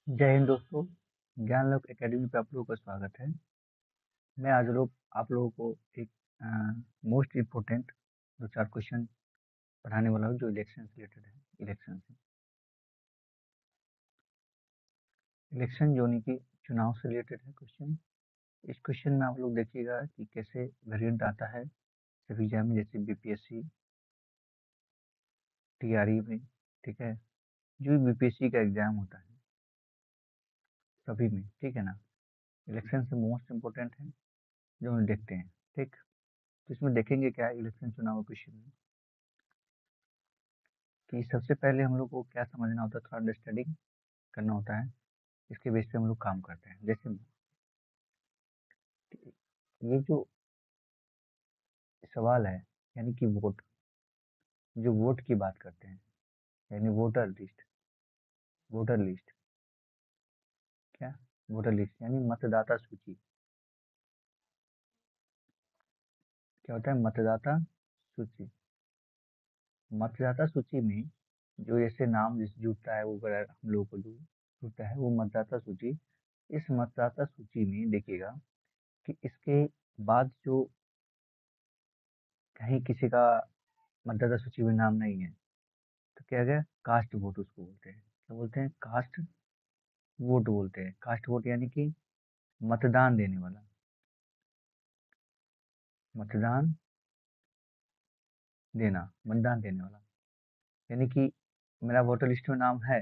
जय हिंद दोस्तों। ज्ञानलोक एकेडमी पे आप लोगों का स्वागत है। मैं आज आप लोगों को एक मोस्ट इम्पोर्टेंट दो चार क्वेश्चन पढ़ाने वाला हूँ जो इलेक्शन से रिलेटेड है। इलेक्शन जो यानी कि चुनाव से रिलेटेड है क्वेश्चन। इस क्वेश्चन में आप लोग देखिएगा कि कैसे वेरिएंट आता है सभी एग्जाम में, जैसे बीपीएससी, टीआरई में, ठीक है, जो बीपीएससी का एग्जाम होता है सभी में, ठीक है ना। इलेक्शन से मोस्ट इम्पोर्टेंट है जो हम देखते हैं, ठीक। तो इसमें देखेंगे क्या इलेक्शन चुनाव क्वेश्चन में, कि सबसे पहले हम लोग को क्या समझना होता है, थोड़ा अंडरस्टैंडिंग करना होता है। इसके बेस पे हम लोग काम करते हैं। जैसे ये जो सवाल है, यानी कि वोट, जो वोट की बात करते हैं, यानी वोटर लिस्ट क्या, वोटर लिस्ट यानी मतदाता सूची। क्या होता है मतदाता सूची? मतदाता सूची में जो जैसे नाम जिस जुड़ता है, वो अगर हम लोगों को जो जुड़ता है वो मतदाता सूची। इस मतदाता सूची में देखिएगा कि इसके बाद जो कहीं किसी का मतदाता सूची में नाम नहीं है तो क्या गया, कास्ट वोट उसको बोलते हैं। क्या बोलते हैं? कास्ट वोट बोलते हैं। कास्ट वोट यानी कि मतदान देने वाला, मतदान मतदान देने वाला। यानी कि मेरा वोटर लिस्ट में नाम है,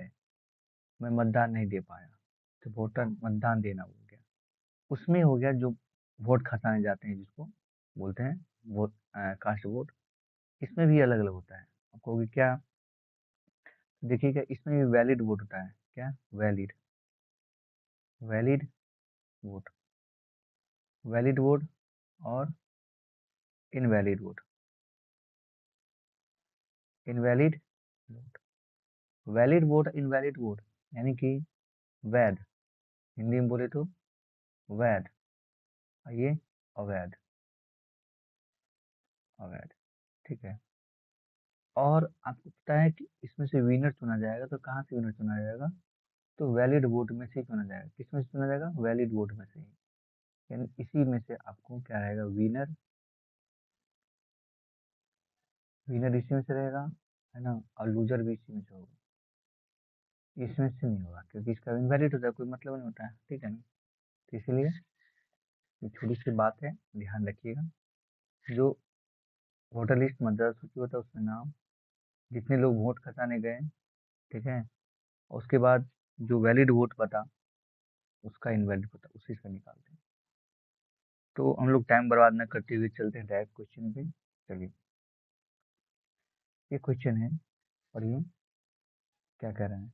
मैं मतदान नहीं दे पाया, तो वोटर मतदान देना हो गया। उसमें हो गया जो वोट खसाने जाते हैं, जिसको बोलते हैं वोट, कास्ट वोट। इसमें भी अलग अलग होता है। आपको होगी क्या, देखिएगा इसमें भी वैलिड वोट होता है। क्या? Valid valid vote, valid vote और invalid vote. Invalid vote, valid vote, invalid vote यानी कि वैध, हिंदी में बोले तो वैध, और ये अवैध, अवैध, ठीक है। और आपको पता है कि इसमें से विनर चुना जाएगा, तो कहाँ से विनर चुना जाएगा? तो वैलिड वोट में से ही चुना जाएगा। किस में से चुना जाएगा? वैलिड वोट में से ही। यानी इसी में से आपको क्या रहेगा, विनर, विनर इसी में से रहेगा, है ना, और लूजर भी इसी में से होगा। इसमें से नहीं होगा क्योंकि इसका इनवैलिड होता है, कोई मतलब नहीं होता है, ठीक है ना। तो इसलिए ये छोटी सी बात है, ध्यान रखिएगा। जो वोटर लिस्ट मतदाता सूची होता है उसमें नाम, जितने लोग वोट खसाने गए, ठीक है, और उसके बाद जो वैलिड वोट बता, उसका इनवैलिड बता, उसी से निकालते हैं। तो हम लोग टाइम बर्बाद न करते हुए चलते हैं डायरेक्ट क्वेश्चन पे। चलिए, ये क्वेश्चन है और ये क्या कह रहे हैं,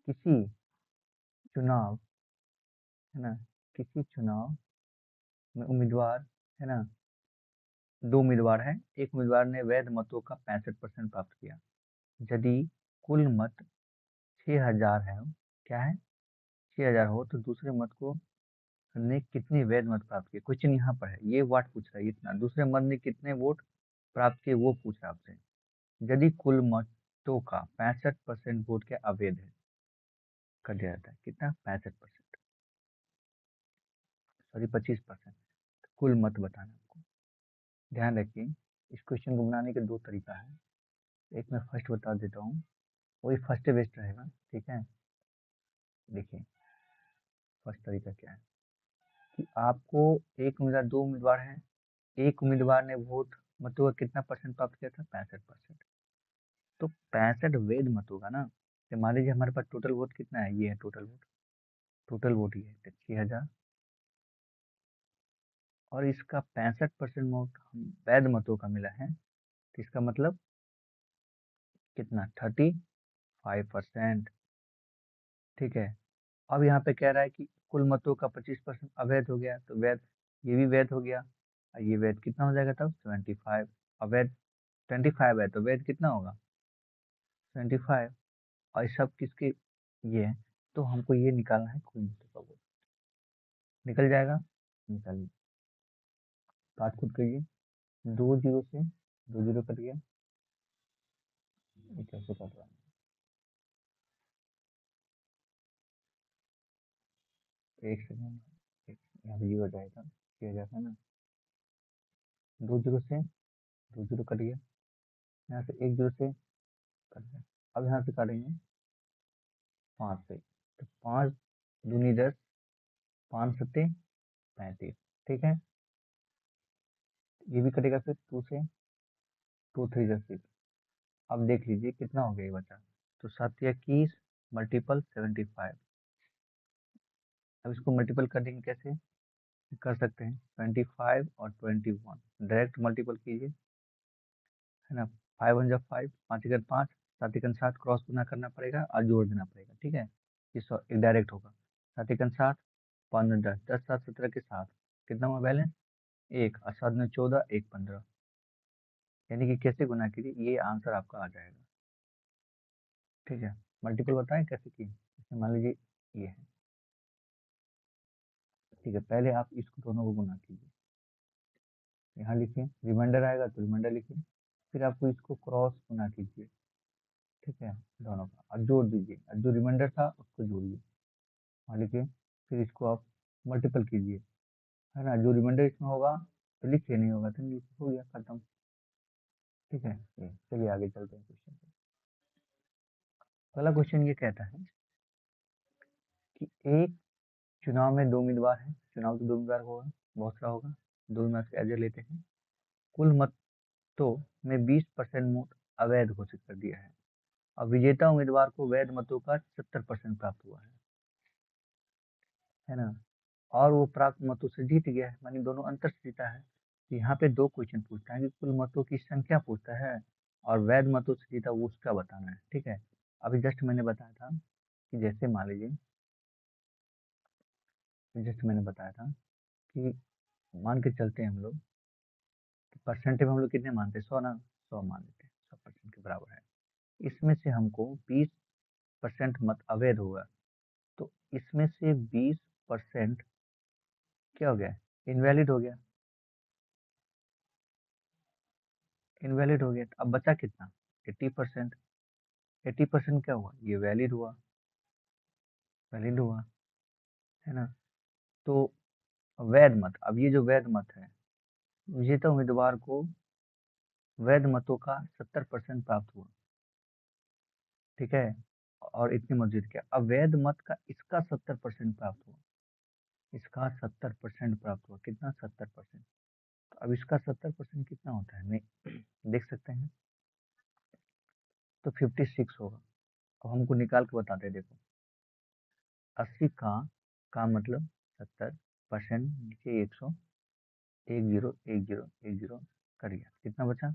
किसी चुनाव, है ना, किसी चुनाव में उम्मीदवार, है ना, दो उम्मीदवार हैं। एक उम्मीदवार ने वैध मतों का 65% प्राप्त किया। यदि कुल मत 6,000 है, क्या है, 6,000 हो, तो दूसरे मत को ने कितने वैध मत प्राप्त किए? क्वेश्चन यहाँ पर है, ये वाट पूछ रहा है, इतना दूसरे मत ने कितने वोट प्राप्त किए वो पूछ रहा है आपसे। यदि कुल मतों का 65% वोट क्या अवैध है, कर दिया जाता है। कितना? 65%, सॉरी 25%। कुल मत बताना आपको। ध्यान रखिए, इस क्वेश्चन को बनाने के दो तरीका है। एक मैं फर्स्ट बता देता हूँ, वही फर्स्ट बेस्ट रहेगा, ठीक है। देखिए फर्स्ट तरीका क्या है, कि आपको एक उम्मीदवार, दो उम्मीदवार हैं, एक उम्मीदवार ने वोट मतों का कितना परसेंट प्राप्त किया था? 65%। तो 65 वैध मत होगा ना। तो मान लीजिए हमारे पास टोटल वोट कितना है, ये है टोटल वोट, टोटल वोट ये है 6,000, और इसका 65% वोट वैध मतों का मिला है, तो इसका मतलब कितना? 35%, ठीक है। अब यहाँ पे कह रहा है कि कुल मतों का 25% अवैध हो गया, तो वैध, ये भी वैध हो गया, और ये वैध कितना हो जाएगा तब? 75। अवैध 25 है, तो वैध कितना होगा? 25। और ये सब किसके, ये है, तो हमको ये निकालना है कुल मतों का वोट। निकल जाएगा, निकालिए, काट खुद करिए। 2 जीरो से 2 जीरो कट गया, ये कैसे कट रहा है? एक सेकेंड, यहाँ पे 0 जाएगा, किया जाता है ना, 2 0 से 2 0 कट गया, यहाँ से 1 0 से कट गया। अब यहाँ से काटेंगे 5 से, तो 5 दूनी 10, 5 सत्ते 35, ठीक है। ये भी कटेगा फिर 2 से, 2 3 10 6। अब देख लीजिए कितना हो गया ये बचा, तो 7 या 21 मल्टीपल 75। अब इसको मल्टीपल कर देंगे, कैसे कर सकते हैं, 25 और 21 डायरेक्ट मल्टीपल कीजिए, है ना। 5 1 जा 5, 5 1 5, 7 1 7, क्रॉस गुना करना पड़ेगा और जोड़ देना पड़ेगा, ठीक है। इस एक डायरेक्ट होगा, 7 1 7, 5 10, 10 7 17 के 7, कितना हुआ बैलेंस 1, और 7 9 14, 1 15, यानी कि कैसे गुना कीजिए ये आंसर आपका आ जाएगा, ठीक है। मल्टीपल बताएं कैसे की, जैसे मान लीजिए ये है, ठीक है। पहले आप इसको दोनों को गुना कीजिए, यहाँ लिखिए, रिमाइंडर आएगा तो रिमाइंडर लिखिए, फिर आपको इसको क्रॉस गुना कीजिए, ठीक है, दोनों का, और जोड़ दीजिए, और जो रिमाइंडर था उसको जोड़िए, वहाँ लिखिए, फिर इसको आप मल्टीपल कीजिए, है ना। जो रिमाइंडर इसमें होगा तो लिखिए, नहीं होगा तो नहीं, हो गया खत्म, ठीक है। ये चलिए आगे चलते हैं क्वेश्चन पे। पहला क्वेश्चन ये कहता है कि एक चुनाव में 2 उम्मीदवार हैं, चुनाव तो 2 उम्मीदवार होगा, बहुत सारा होगा, 2 उम्मीदवार से एज लेते हैं, कुल मतों में 20% वोट अवैध घोषित कर दिया है, अब विजेता उम्मीदवार को वैध मतों का 70% प्राप्त हुआ है ना, और वो प्राप्त मतों से जीत गया है, मानी दोनों अंतर से जीता है। तो यहाँ पे 2 क्वेश्चन पूछता है कि कुल मतों की संख्या पूछता है और वैध मतों से जीता वो उसका बताना है, ठीक है। अभी जस्ट मैंने बताया था कि जैसे मान लीजिए, जस्ट मैंने बताया था कि मान के चलते हैं हम लोग, परसेंटेज में हम लोग कितने मानते हैं, 100 ना, 100 मान लेते हैं, 100% के बराबर है। इसमें से हमको 20% मत अवैध होगा, तो इसमें से 20% क्या हो गया, इनवैलिड हो गया, इनवैलिड हो गया। तो अब बचा कितना, 80%, 80% क्या हुआ, ये वैलिड हुआ, वैलिड हुआ, है ना। तो वैध मत, अब ये जो वैध मत है, विजेता उम्मीदवार को वैध मतों का 70% प्राप्त हुआ, ठीक है, और इतनी मत जीत गया। अब वैध मत का इसका 70% प्राप्त हुआ, इसका 70% प्राप्त हुआ, कितना 70%, तो अब इसका 70% कितना होता है, नहीं देख सकते हैं, तो 56 होगा। अब हमको निकाल के बताते हैं, देखो 80 का मतलब 70%, नीचे 100, 10 10 10 कर गया, कितना बचा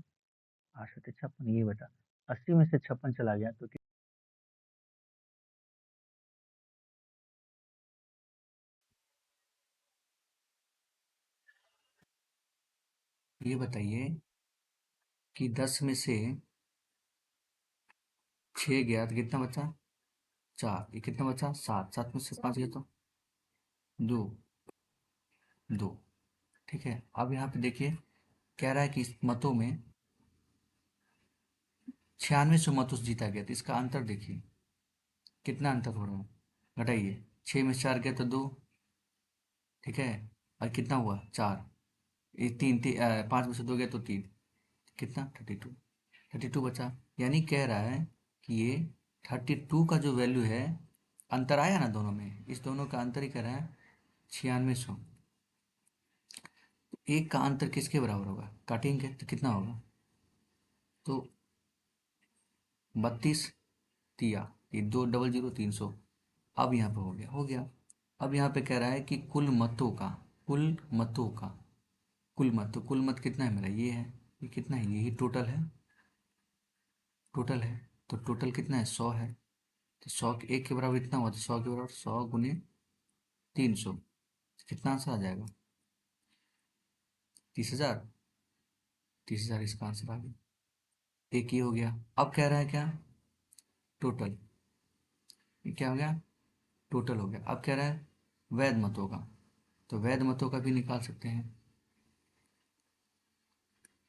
8 7 56, ये बचा। 80 में से 56 चला गया तो ये बताइए कि 10 में से 6 गया तो कितना बचा 4, ये कितना बचा 7, 7 में से 5 गया तो 2, 2, ठीक है। अब यहाँ पे देखिए कह रहा है कि इस मतों में 96 मतों से जीता गया, तो इसका अंतर देखिए कितना अंतर हो रहा है, घटाइए, 6 में से 4 गया तो 2, ठीक है, और कितना हुआ 4, ये 5 में से 2 गया तो 3, कितना 32, 32 बचा। यानी कह रहा है कि ये 32 का जो वैल्यू है, अंतर आया ना दोनों में, इस दोनों का अंतर ही कह रहा है 9600। तो एक का अंतर किसके बराबर होगा, काटेंगे तो कितना होगा, तो 32 तिया, ये 200 300। अब यहाँ पे हो गया, हो गया। अब यहाँ पे कह रहा है कि कुल मतों का, कुल मतों का, कुल मत, तो कुल मत कितना है मेरा, ये है, ये कितना है, यही टोटल है, टोटल है, तो टोटल कितना है 100 है, तो 100 के एक के बराबर इतना हुआ, तो 100 के बराबर 100 गुने 300, कितना आंसर आ जाएगा 30,000, 30,000 इसका आंसर आ गया। एक ये हो गया। अब कह रहा है क्या, टोटल, ये क्या हो गया, टोटल हो गया। अब कह रहा है वैध मतों का, तो वैध मतों का भी निकाल सकते हैं,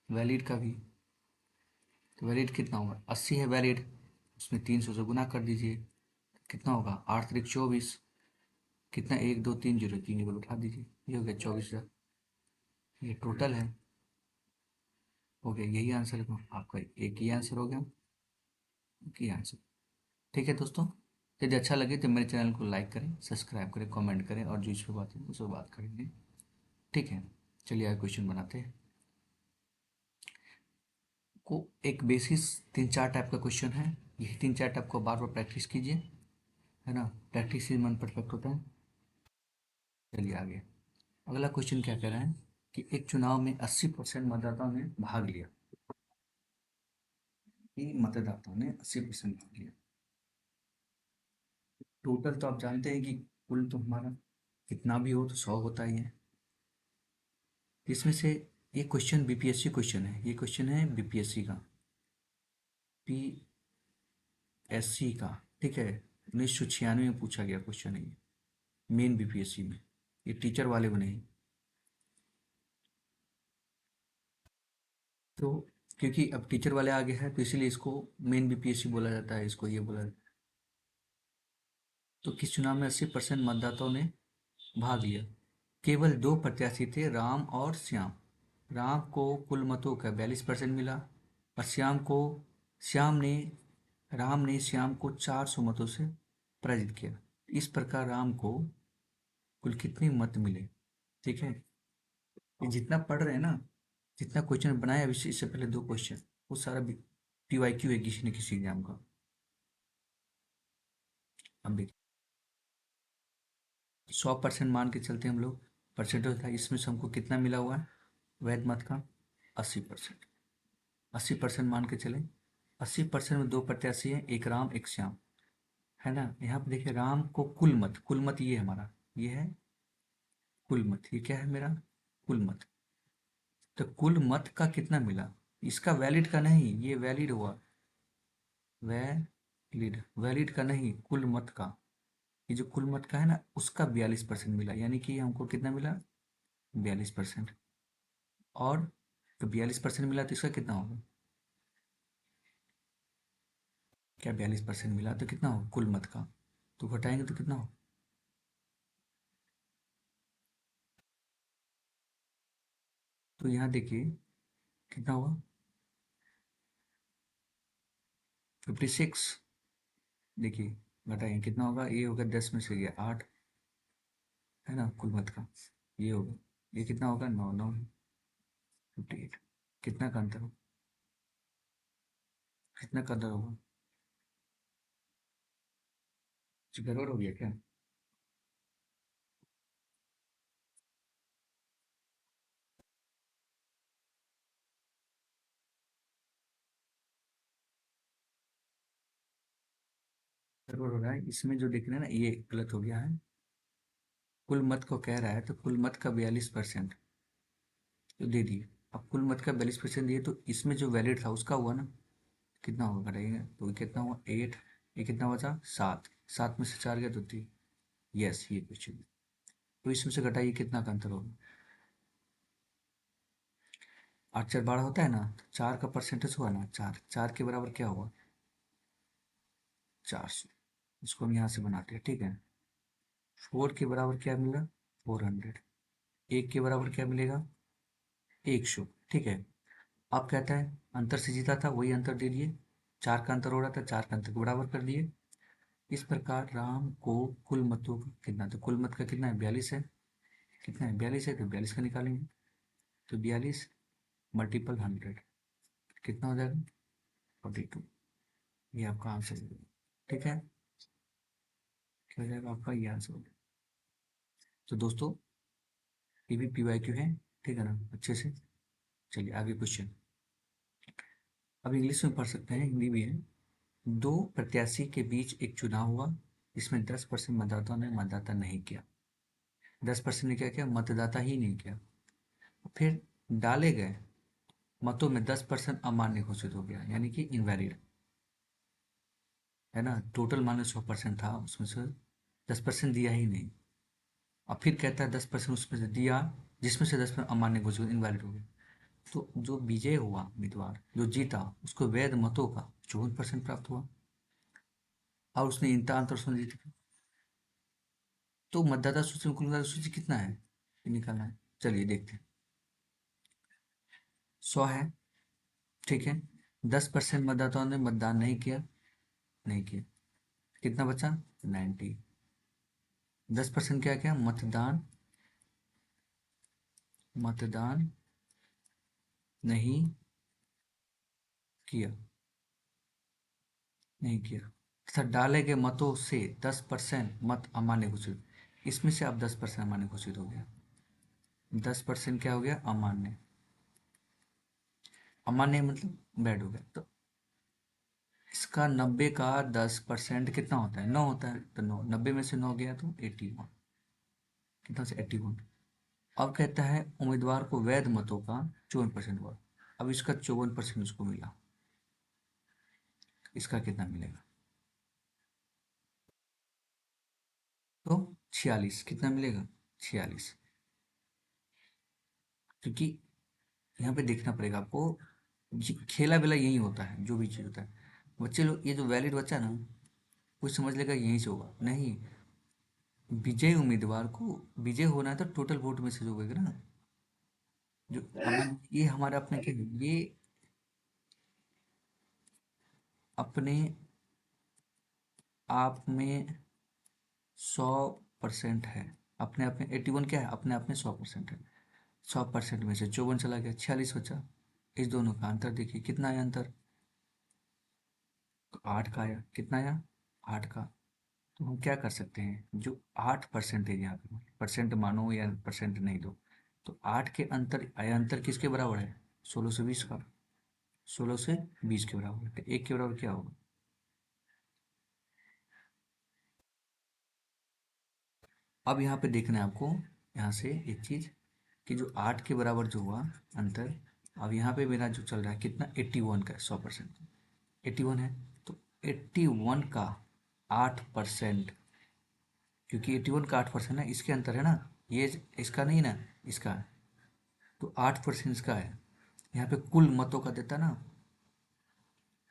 वैलिड का भी, तो वैलिड कितना होगा 80 है वैलिड, उसमें 300 से गुना कर दीजिए, कितना होगा 8 3 24, कितना, 1 2 3 0, 3 0 उठा दीजिए, ये हो गया 24,000। ये टोटल है, हो गया, यही आंसर है आपका, एक ही आंसर हो गया, एक ही आंसर। ठीक है दोस्तों, यदि अच्छा लगे तो मेरे चैनल को लाइक करें, सब्सक्राइब करें, कमेंट करें, और जो इस पर बात है उस पर बात करेंगे। ठीक है, चलिए आगे क्वेश्चन बनाते हैं। को एक बेसिस 3 4 टाइप का क्वेश्चन है, ये 3 4 टाइप को बार बार प्रैक्टिस कीजिए, है ना, प्रैक्टिस से मन परफेक्ट होता है। चलिए आगे, अगला क्वेश्चन क्या कह रहा है कि एक चुनाव में 80% मतदाताओं ने भाग लिया, कि मतदाताओं ने 80% भाग लिया। टोटल तो आप जानते हैं कि कुल तो हमारा कितना भी हो तो 100 होता ही है। इसमें से ये क्वेश्चन बीपीएससी क्वेश्चन है, ये क्वेश्चन है बीपीएससी का, पीएससी का, ठीक है, 1996 में पूछा गया क्वेश्चन है ये, मेन बीपीएससी में, ये टीचर वाले में नहीं। तो क्योंकि अब टीचर वाले आगे हैं तो इसीलिए इसको मेन बीपीएससी बोला जाता है, इसको ये बोला जाता है। तो किस चुनाव में 80% मतदाताओं ने भाग लिया? केवल दो प्रत्याशी थे, राम और श्याम। राम को कुल मतों का 42% मिला, और श्याम ने राम ने श्याम को 400 मतों से पराजित किया। इस प्रकार राम को कुल कितने मत मिले? ठीक है, ये जितना पढ़ रहे हैं ना, जितना क्वेश्चन बनाया इससे पहले दो क्वेश्चन, वो सारा पीवाईक्यू है किसी न किसी एग्जाम का। अब देखिए, 100% मान के चलते हम लोग, परसेंटेज था, इसमें से हमको कितना मिला हुआ है वैध मत का? 80%। 80% मान के चले, 80% में दो प्रत्याशी हैं, एक राम एक श्याम, है ना। यहाँ पे देखिए, राम को कुल मत ये है हमारा, ये है कुल मत, ये क्या है मेरा कुल मत। तो कुल मत का कितना मिला, इसका वैलिड का नहीं, ये वैलिड हुआ, वैलिड का नहीं, कुल मत का। ये जो कुल मत का है ना, उसका 42% मिला, यानी कि हमको कितना मिला? 42%। और तो 42% मिला तो इसका कितना होगा? क्या 42% मिला तो कितना होगा कुल मत का? तो घटाएंगे तो कितना होगा? तो यहाँ देखिए कितना हुआ, 56। देखिए घटाएंगे कितना होगा, ये होगा 10 में से गया 8, है ना, कुल मत का ये होगा, ये कितना होगा 9 9 58। कितना का अंतर होगा, कितना का अंतर होगा? कुछ गड़बड़ हो गया क्या? गड़बड़ हो रहा है इसमें, जो देख रहे हैं ना ये गलत हो गया है। कुल मत को कह रहा है तो कुल मत का 42% तो दे दिए। अब कुल मत का 42% दिए तो इसमें जो वैलिड था उसका हुआ ना, कितना होगा घटाइएगा तो ये कितना हुआ 8, ये कितना बचा 7, 7 में से 4 गया तो 3। यस, ये क्वेश्चन, तो इसमें से घटाइए कितना का अंतर होगा? 8 4 12 होता है ना, तो 4 का परसेंटेज हुआ ना, 4 4 के बराबर क्या हुआ? 400। इसको हम यहाँ से बनाते हैं, ठीक है। 4 के बराबर क्या मिला? 400। 1 के बराबर क्या मिलेगा? 100, ठीक है। अब कहता है अंतर से जीता था, वही अंतर दे दिए, 4 का अंतर हो रहा था, 4 का अंतर को बराबर कर दिए। इस प्रकार राम को कुल मतों का कितना, तो कुल मत का कितना है 42 है, कितना है 42 है, तो 42 का निकालेंगे, तो 42 मल्टीपल 100 कितना हो जाएगा? 42। ये आपका आंसर हो जाएगा, ठीक है, क्या हो जाएगा आपका ये आंसर हो जाएगा। तो दोस्तों, ये भी पीवाईक्यू है, ठीक है ना, अच्छे से। चलिए आगे क्वेश्चन, अब इंग्लिश में पढ़ सकते हैं, हिंदी भी है। दो प्रत्याशी के बीच एक चुनाव हुआ, इसमें 10% मतदाताओं ने मतदाता नहीं किया, 10% ने क्या किया, मतदाता ही नहीं किया। फिर डाले गए मतों में 10% अमान्य घोषित हो गया, यानी कि इनवैलिड, है ना। टोटल मान लो 100% था, उसमें से 10% दिया ही नहीं। अब फिर कहता है 10% उसमें से दिया, जिसमें से 10% अमान्य घोषित, इनवैलिड हो गया। तो जो विजय हुआ उम्मीदवार, जो जीता, उसको वैध मतों का 54% प्राप्त हुआ, और उसने इंतहा अंतर से जीत, तो मतदाता सूची में कुल मतदाता सूची कितना है ये निकालना है। चलिए देखते हैं। 100 है, ठीक है। 10% मतदाताओं ने मतदान नहीं किया, नहीं किया, कितना बचा? 90। 10% क्या क्या? मतदान, मतदान नहीं किया, नहीं किया तथा डाले गए मतों से 10% मत अमान्य घोषित। इसमें से अब 10% अमान्य घोषित हो गया। 10% क्या हो गया? अमान्य। अमान्य मतलब बैड हो गया। तो इसका 90 का 10% कितना होता है? 9 होता है। तो 9, 90 में से 9 गया तो 81। कितना से? 81। अब कहता है उम्मीदवार को वैध मतों का 54% हुआ। अब इसका 54% उसको मिला, इसका कितना मिलेगा? तो 46। कितना मिलेगा? 46। क्योंकि यहाँ पे देखना पड़ेगा आपको, खेला वेला यही होता है, जो भी चीज़ होता है। बच्चे लोग, ये जो वैलिड बच्चा ना, कुछ समझ लेगा यहीं से होगा। नहीं, विजय उम्मीदवार को विजय होना है तो टोटल वोट में से जो होगा ना, जो ये हमारा अपने क्या है, ये अपने आप में 100% है। अपने आप में 81 क्या है? अपने आप में 100% है। 100% में से 54 चला गया, 46 बचा। इस दोनों का अंतर देखिए, कितना आया अंतर? तो 8 का आया। कितना आया? 8 का। तो हम क्या कर सकते हैं, जो 8% है यहाँ पे, परसेंट मानो या परसेंट नहीं दो, तो 8 के अंतर आया, अंतर किसके बराबर है? 16 से 20 का। 16 से 20 के बराबर है। तो 1 के बराबर क्या होगा? अब यहाँ पे देखना है आपको, यहाँ से एक चीज, कि जो 8 के बराबर जो हुआ अंतर, अब यहाँ पे मेरा जो चल रहा है कितना? 81 का 100%। 81 है, तो 81 का 8%, क्योंकि 81 का 8% है, इसके अंतर है ना, ये इसका नहीं ना, इसका है। तो 8% इसका है। यहाँ पे कुल मतों का देता ना,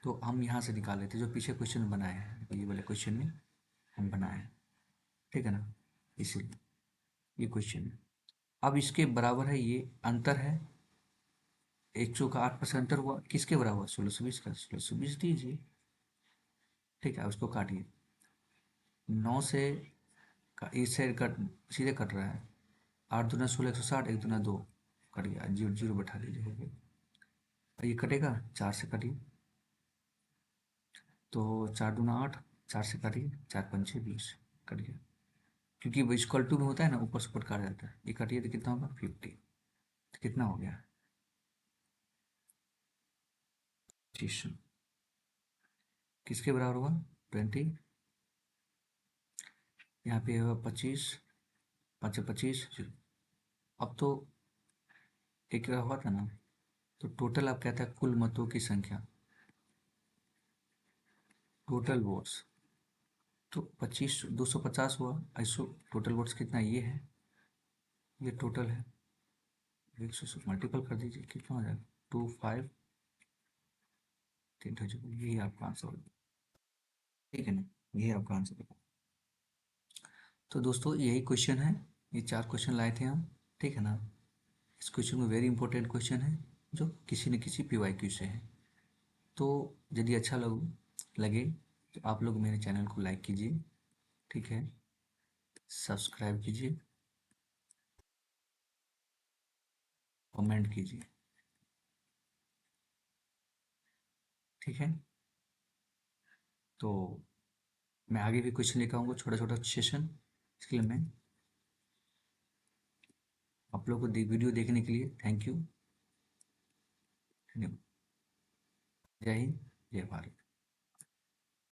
तो हम यहाँ से निकाल लेते जो पीछे क्वेश्चन बनाए हैं, ये वाले क्वेश्चन में हम बनाए हैं, ठीक है ना, इसीलिए ये क्वेश्चन है। अब इसके बराबर है, ये अंतर है, 100 का 8% अंतर हुआ, किसके बराबर हुआ? 1620 का। 1620 दीजिए, ठीक है, उसको काटिए। 9 से इस से कट, सीधे कट रहा है। 8 दूना 16, 160, 1 दूना 2, कट गया, जीरो जीरो बैठा दीजिए, हो गया। ये कटेगा, 4 से काटिए, तो 4 दूना 8, 4 से काटिए, 4 पंचे 20, कट गया। क्योंकि वो इक्वल टू में होता है ना, ऊपर से ऊपर काटा जाता है। ये काटिए तो कितना होगा? 50। तो कितना हो गया? 25। किसके बराबर हुआ? 20। यहाँ पे होगा 25, 5 से 25। अब तो एक हुआ था ना, तो टोटल आप कहता है कुल मतों की संख्या, टोटल वोट्स, तो 25, 250 हुआ। ऐसो टोटल वोट्स कितना? ये है, ये टोटल है। 100 से मल्टीपल कर दीजिए, कितना हो जाएगा? 25, 3 यही आपका आंसर होगा, ठीक है ना, यही आपका आंसर होगा। तो दोस्तों यही क्वेश्चन है, ये 4 क्वेश्चन लाए थे हम, ठीक है ना। इस क्वेश्चन में वेरी इंपॉर्टेंट क्वेश्चन है, जो किसी न किसी PYQ से है। तो यदि अच्छा लगे तो आप लोग मेरे चैनल को लाइक कीजिए, ठीक है, सब्सक्राइब कीजिए, कमेंट कीजिए, ठीक है। तो मैं आगे भी क्वेश्चन लेकर आऊँगा, छोटा छोटा सेशन। इसके लिए मैं आप लोगों को वीडियो देखने के लिए थैंक यू, धन्यवाद। जय हिंद, जय भारत।